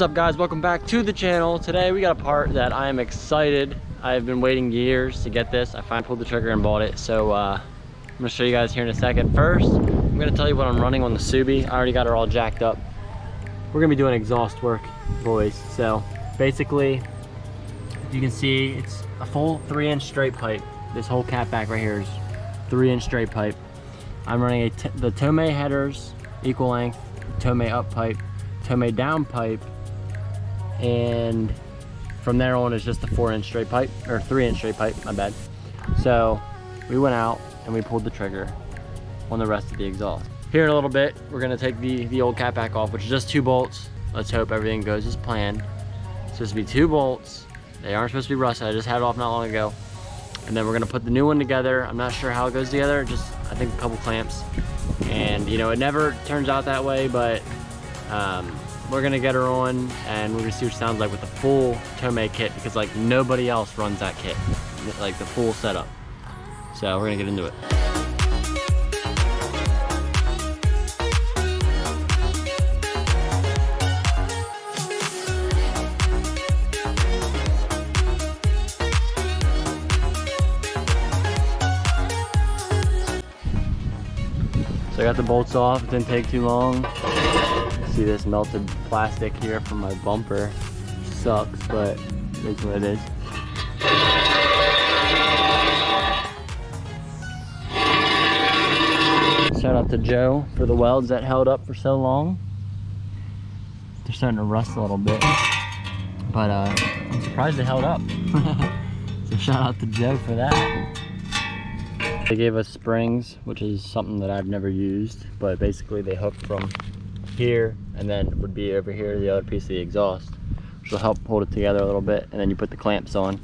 What's up guys, welcome back to the channel. Today we got a part that I am excited. I've been waiting years to get this. I finally pulled the trigger and bought it. So I'm gonna show you guys here in a second. First, I'm gonna tell you what I'm running on the Subi. I already got her all jacked up. We're gonna be doing exhaust work, boys. So basically, you can see it's a full 3-inch straight pipe. This whole catback right here is 3-inch straight pipe. I'm running the Tomei headers, equal length, Tomei Up Pipe, Tomei Down Pipe, and from there on is just a 4-inch straight pipe, or 3-inch straight pipe, my bad. So we went out and we pulled the trigger on the rest of the exhaust. Here in a little bit, we're gonna take the old catback off, which is just 2 bolts. Let's hope everything goes as planned. It's supposed to be 2 bolts. They aren't supposed to be rusted. I just had it off not long ago. And then we're gonna put the new one together. I'm not sure how it goes together, just I think a couple clamps. And you know, it never turns out that way, but we're gonna get her on and we're gonna see what it sounds like with the full Tomei kit, because like nobody else runs that kit, like the full setup. So we're gonna get into it. So I got the bolts off, it didn't take too long. See this melted plastic here from my bumper. Sucks, but it's what it is. Shout out to Joe for the welds that held up for so long. They're starting to rust a little bit, but I'm surprised they held up. So shout out to Joe for that. They gave us springs, which is something that I've never used, but basically they hook from here and then would be over here the other piece of the exhaust, which will help hold it together a little bit, and then you put the clamps on.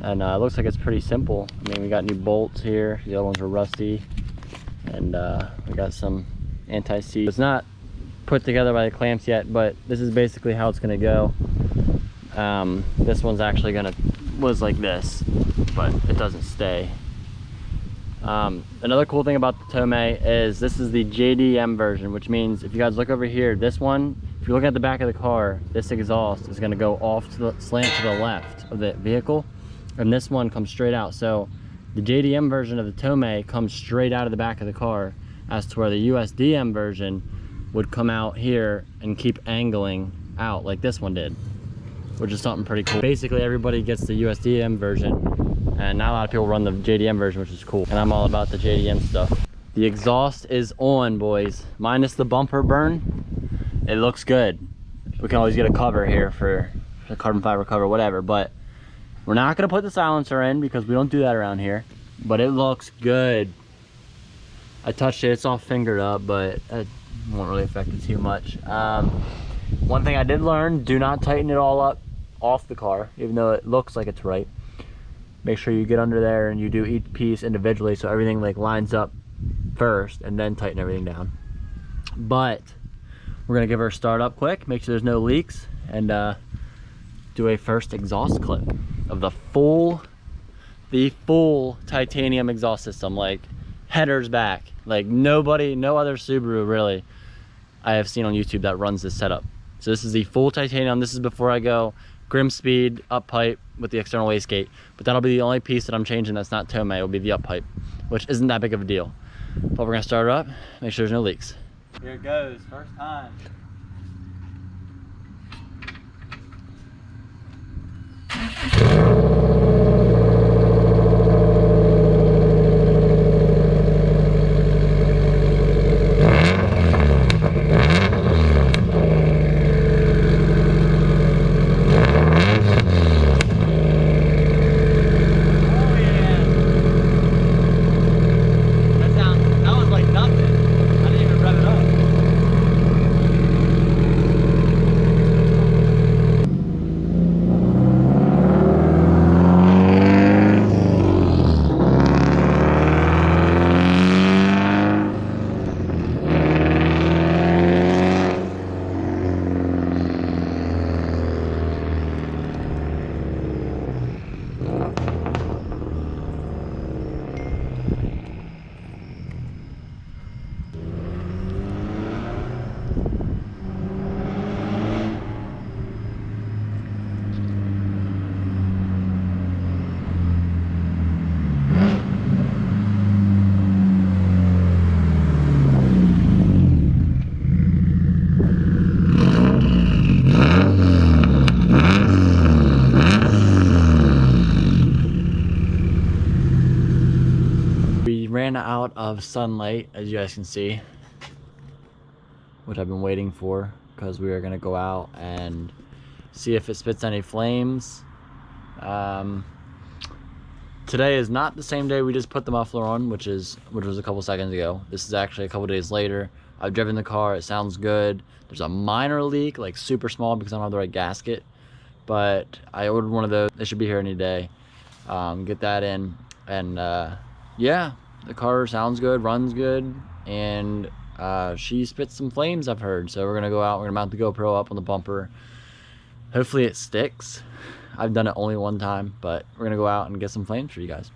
And it looks like it's pretty simple. I mean, we got new bolts here, the other ones were rusty, and we got some anti-seize. It's not put together by the clamps yet, but this is basically how it's gonna go. This one's actually was like this, but it doesn't stay. Another cool thing about the Tomei is this is the JDM version, which means if you guys look over here, this one, if you look at the back of the car, this exhaust is going to go off to the slant to the left of the vehicle, and this one comes straight out. So the JDM version of the Tomei comes straight out of the back of the car, as to where the USDM version would come out here and keep angling out like this one did, which is something pretty cool. Basically everybody gets the USDM version, and not a lot of people run the JDM version, which is cool. And I'm all about the JDM stuff. The exhaust is on, boys. Minus the bumper burn, it looks good. We can always get a cover here for a carbon fiber cover, whatever, but we're not gonna put the silencer in because we don't do that around here, but it looks good. I touched it, it's all fingered up, but it won't really affect it too much. One thing I did learn, do not tighten it all up off the car, even though it looks like it's right. Make sure you get under there and you do each piece individually so everything like lines up first, and then tighten everything down. But we're gonna give her a start up quick, make sure there's no leaks, and do a first exhaust clip of the full titanium exhaust system, like headers back, like no other Subaru really I have seen on YouTube that runs this setup. So this is the full titanium. This is before I go Grimspeed up pipe with the external wastegate, but that'll be the only piece that I'm changing that's not Tomei. It'll be the up pipe, which isn't that big of a deal. But we're gonna start her up, make sure there's no leaks. Here it goes, first time. ran out of sunlight, as you guys can see, which I've been waiting for, because we are going to go out and see if it spits any flames. Today is not the same day we just put the muffler on, which was a couple seconds ago. This is actually a couple days later. I've driven the car, it sounds good. There's a minor leak, like super small, because I don't have the right gasket, but I ordered one of those. They should be here any day. Get that in, and yeah, the car sounds good, runs good, and she spits some flames, I've heard. So we're gonna go out, we're gonna mount the GoPro up on the bumper. Hopefully it sticks. I've done it only one time, but we're gonna go out and get some flames for you guys.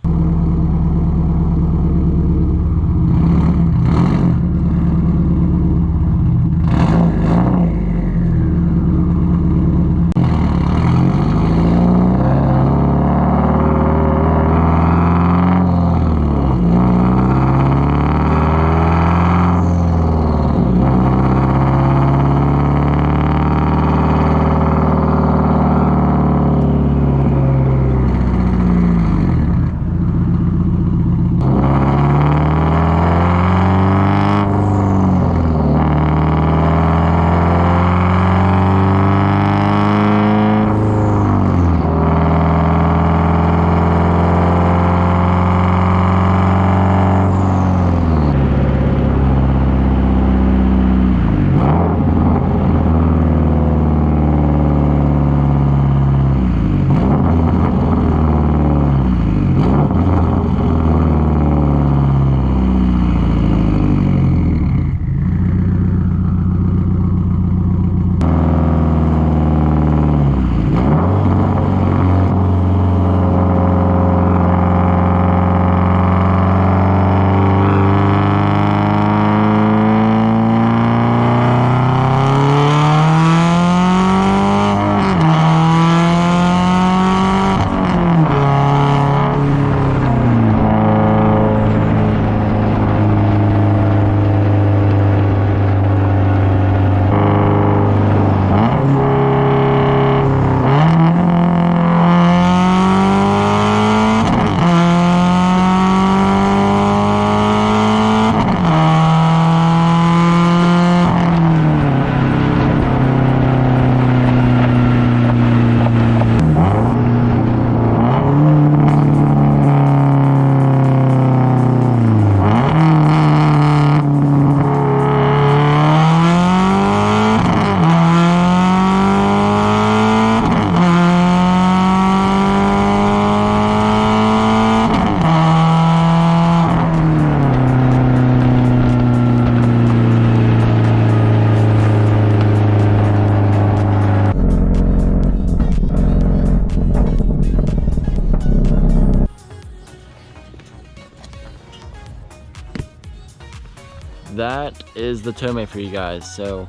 That is the Tomei for you guys. So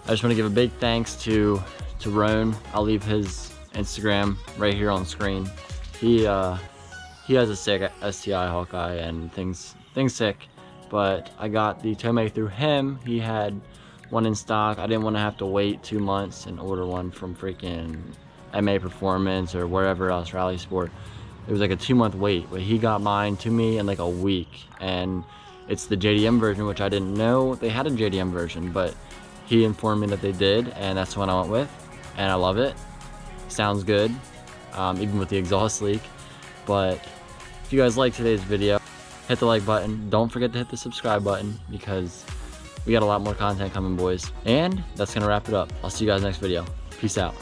I just want to give a big thanks to Roan. I'll leave his Instagram right here on the screen. He has a sick STI Hawkeye and things sick, but I got the Tomei through him. He had one in stock. I didn't want to have to wait 2 months and order one from freaking MA Performance or wherever else, Rally Sport. It was like a 2-month wait, but he got mine to me in like a week, and it's the JDM version, which I didn't know they had a JDM version, but he informed me that they did, and that's the one I went with, and I love it. Sounds good, even with the exhaust leak. But if you guys like today's video, hit the like button. Don't forget to hit the subscribe button, because we got a lot more content coming, boys. And that's gonna wrap it up. I'll see you guys next video. Peace out.